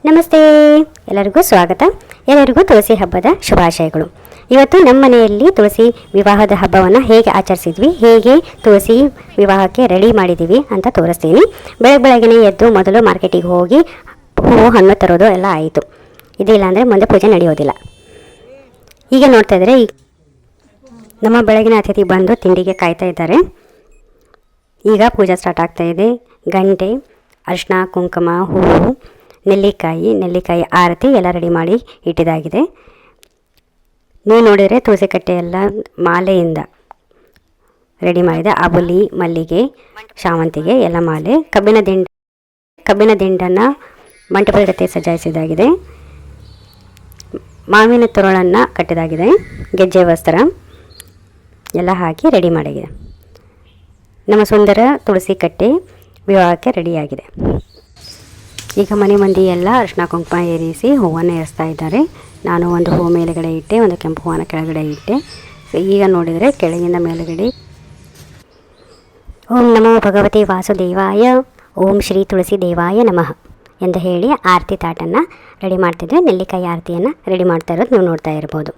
ನಮಸ್ತೆ, ಎಲ್ಲರಿಗೂ ಸ್ವಾಗತ. ಎಲ್ಲರಿಗೂ ತುಳಸಿ ಹಬ್ಬದ ಶುಭಾಶಯಗಳು. ಇವತ್ತು ನಮ್ಮ ಮನೆಯಲ್ಲಿ ತುಳಸಿ ವಿವಾಹದ ಹಬ್ಬವನ್ನು ಹೇಗೆ ಆಚರಿಸಿದ್ವಿ, ಹೇಗೆ ತುಳಸಿ ವಿವಾಹಕ್ಕೆ ರೆಡಿ ಮಾಡಿದ್ದೀವಿ ಅಂತ ತೋರಿಸ್ತೀನಿ. ಬೆಳಗ್ಗೆ ಎದ್ದು ಮೊದಲು ಮಾರ್ಕೆಟಿಗೆ ಹೋಗಿ ಹೂವು ಹಣ್ಣು ತರೋದು ಎಲ್ಲ ಆಯಿತು. ಇದಿಲ್ಲ ಅಂದರೆ ಮುಂದೆ ಪೂಜೆ ನಡೆಯೋದಿಲ್ಲ. ಈಗ ನೋಡ್ತಾ ಇದ್ದರೆ ನಮ್ಮ ಬೆಳಗಿನ ಅತಿಥಿ ಬಂದು ತಿಂಡಿಗೆ ಕಾಯ್ತಾ ಇದ್ದಾರೆ. ಈಗ ಪೂಜೆ ಸ್ಟಾರ್ಟ್ ಆಗ್ತಾ ಇದೆ. ಗಂಟೆ, ಅರಿಶಿನ, ಕುಂಕುಮ, ಹೂವು, ನೆಲ್ಲಿಕಾಯಿ ಆರತಿ ಎಲ್ಲ ರೆಡಿ ಮಾಡಿ ಇಟ್ಟಿದ್ದಾಗಿದೆ. ನೀವು ನೋಡಿದರೆ ತುಳಸಿ ಕಟ್ಟೆ ಎಲ್ಲ ಮಾಲೆಯಿಂದ ರೆಡಿ ಮಾಡಿದೆ. ಅಬುಲಿ, ಮಲ್ಲಿಗೆ, ಶಾವಂತಿಗೆ ಎಲ್ಲ ಮಾಲೆ, ಕಬ್ಬಿನ ದಿಂಡನ್ನು ಮಂಟಪದ ಜೊತೆ ಸಜ್ಜಾಯಿಸಿದಾಗಿದೆ. ಮಾವಿನ ತೊರಳನ್ನು ಕಟ್ಟಿದಾಗಿದೆ. ಗೆಜ್ಜೆ ವಸ್ತ್ರ ಎಲ್ಲ ಹಾಕಿ ರೆಡಿ ಮಾಡಿದೆ. ನಮ್ಮ ಸುಂದರ ತುಳಸಿ ಕಟ್ಟೆ ವಿವಾಹಕ್ಕೆ ರೆಡಿಯಾಗಿದೆ. ಈಗ ಮನೆ ಮಂದಿ ಎಲ್ಲ ಅರಿಶಿನ ಕುಂಕುಮ ಏರಿಸಿ ಹೂವನ್ನು ಏರಿಸ್ತಾ ಇದ್ದಾರೆ. ನಾನು ಒಂದು ಹೂವು ಮೇಲುಗಡೆ ಇಟ್ಟೆ, ಒಂದು ಕೆಂಪು ಹೂವನ್ನು ಕೆಳಗಡೆ ಇಟ್ಟೆ. ಈಗ ನೋಡಿದರೆ ಕೆಳಗಿಂದ ಮೇಲುಗಡೆ ಓಂ ನಮೋ ಭಗವತಿ ವಾಸುದೇವಾಯ, ಓಂ ಶ್ರೀ ತುಳಸಿ ದೇವಾಯ ನಮಃ ಎಂದು ಹೇಳಿ ಆರತಿ ತಾಟನ್ನು ರೆಡಿ ಮಾಡ್ತಿದ್ದೆ. ನೆಲ್ಲಿಕಾಯಿ ಆರತಿಯನ್ನು ರೆಡಿ ಮಾಡ್ತಾ ಇರೋದು ನೀವು ನೋಡ್ತಾ ಇರ್ಬೋದು.